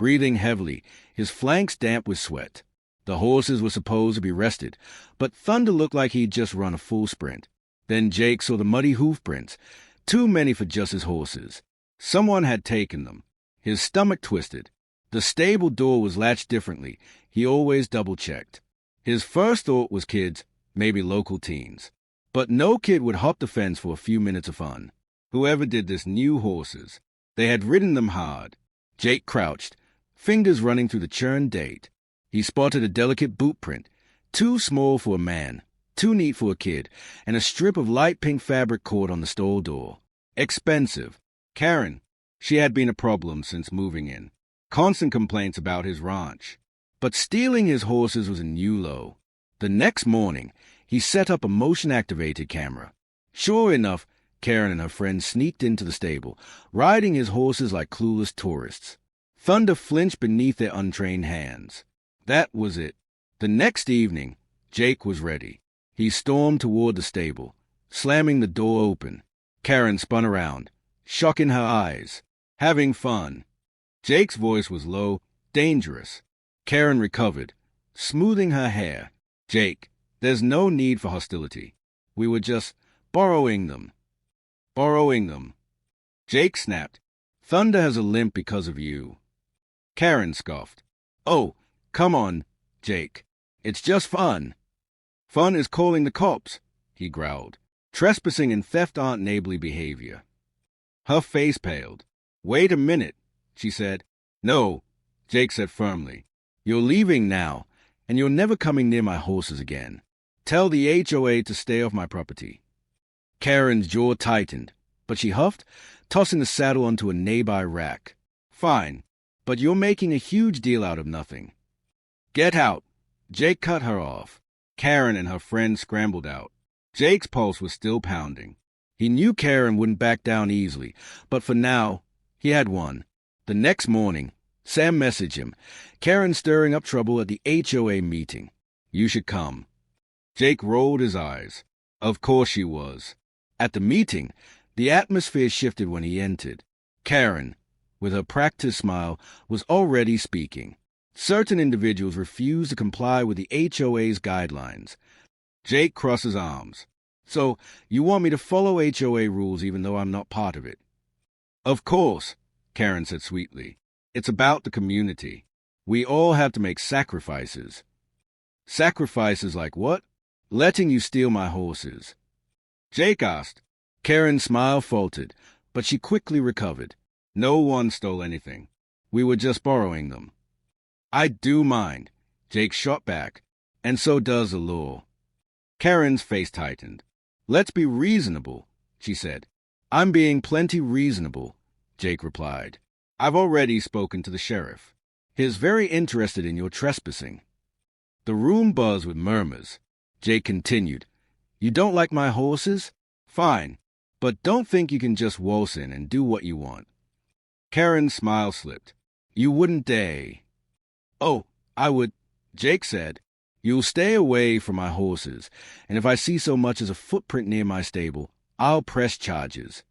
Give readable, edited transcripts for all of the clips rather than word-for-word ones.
breathing heavily, his flanks damp with sweat. The horses were supposed to be rested, but Thunder looked like he'd just run a full sprint. Then Jake saw the muddy hoof prints, too many for just his horses. Someone had taken them. His stomach twisted. The stable door was latched differently. He always double-checked. His first thought was kids, maybe local teens. But no kid would hop the fence for a few minutes of fun. Whoever did this knew horses. They had ridden them hard. Jake crouched, fingers running through the churned date. He spotted a delicate boot print, too small for a man, too neat for a kid, and a strip of light pink fabric cord on the stall door. Expensive. Karen. She had been a problem since moving in. Constant complaints about his ranch. But stealing his horses was a new low. The next morning, he set up a motion-activated camera. Sure enough, Karen and her friends sneaked into the stable, riding his horses like clueless tourists. Thunder flinched beneath their untrained hands. That was it. The next evening, Jake was ready. He stormed toward the stable, slamming the door open. Karen spun around, shock in her eyes. Having fun. Jake's voice was low, dangerous. Karen recovered, smoothing her hair. Jake, there's no need for hostility. We were just borrowing them. Borrowing them. Jake snapped. Thunder has a limp because of you. Karen scoffed. Oh, come on, Jake. It's just fun. Fun is calling the cops, he growled. Trespassing and theft aren't neighborly behavior. Her face paled. Wait a minute, she said. No, Jake said firmly. You're leaving now, and you're never coming near my horses again. Tell the HOA to stay off my property. Karen's jaw tightened, but she huffed, tossing the saddle onto a nearby rack. Fine, but you're making a huge deal out of nothing. Get out. Jake cut her off. Karen and her friend scrambled out. Jake's pulse was still pounding. He knew Karen wouldn't back down easily, but for now, he had won. The next morning, Sam messaged him. Karen stirring up trouble at the HOA meeting. You should come. Jake rolled his eyes. Of course she was. At the meeting, the atmosphere shifted when he entered. Karen, with her practiced smile, was already speaking. Certain individuals refused to comply with the HOA's guidelines. Jake crossed his arms. So, you want me to follow HOA rules even though I'm not part of it? Of course, Karen said sweetly. It's about the community. We all have to make sacrifices. Sacrifices like what? Letting you steal my horses. Jake asked. Karen's smile faltered, but she quickly recovered. No one stole anything. We were just borrowing them. I do mind, Jake shot back, and so does the law. Karen's face tightened. Let's be reasonable, she said. I'm being plenty reasonable, Jake replied. I've already spoken to the sheriff. He's very interested in your trespassing. The room buzzed with murmurs. Jake continued. You don't like my horses? Fine, but don't think you can just waltz in and do what you want. Karen's smile slipped. You wouldn't dare. Oh, I would, Jake said. You'll stay away from my horses, and if I see so much as a footprint near my stable, I'll press charges.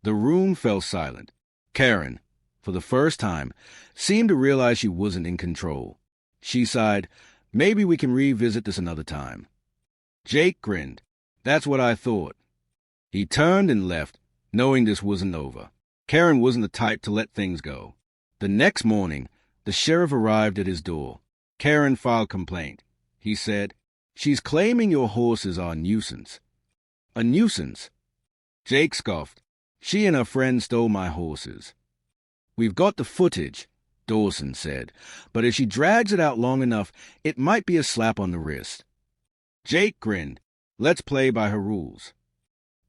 The room fell silent. Karen, for the first time, seemed to realize she wasn't in control. She sighed, maybe we can revisit this another time. Jake grinned. That's what I thought. He turned and left, knowing this wasn't over. Karen wasn't the type to let things go. The next morning, the sheriff arrived at his door. Karen filed complaint. He said, She's claiming your horses are a nuisance. A nuisance? Jake scoffed. She and her friend stole my horses. We've got the footage, Dawson said, but if she drags it out long enough, it might be a slap on the wrist. Jake grinned. Let's play by her rules.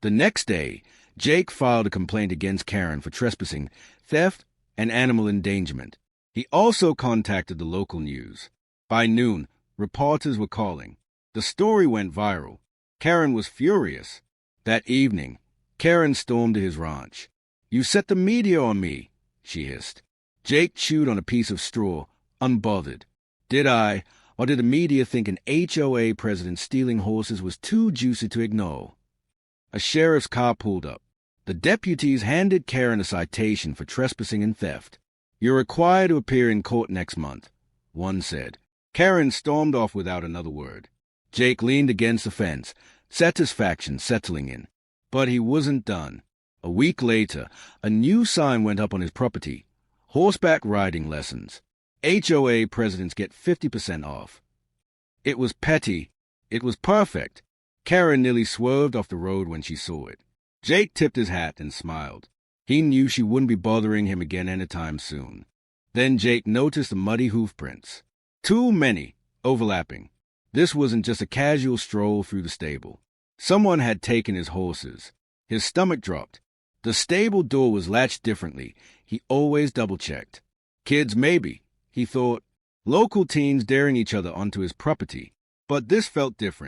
The next day, Jake filed a complaint against Karen for trespassing, theft, and animal endangerment. He also contacted the local news. By noon, reporters were calling. The story went viral. Karen was furious. That evening, Karen stormed to his ranch. You set the media on me, she hissed. Jake chewed on a piece of straw, unbothered. Did I, or did the media think an HOA president stealing horses was too juicy to ignore? A sheriff's car pulled up. The deputies handed Karen a citation for trespassing and theft. "You're required to appear in court next month," one said. Karen stormed off without another word. Jake leaned against the fence, satisfaction settling in. But he wasn't done. A week later, a new sign went up on his property. Horseback riding lessons. HOA presidents get 50% off. It was petty. It was perfect. Karen nearly swerved off the road when she saw it. Jake tipped his hat and smiled. He knew she wouldn't be bothering him again anytime soon. Then Jake noticed the muddy hoof prints. Too many, overlapping. This wasn't just a casual stroll through the stable. Someone had taken his horses. His stomach dropped. The stable door was latched differently. He always double-checked. Kids, maybe, he thought. Local teens daring each other onto his property. But this felt different.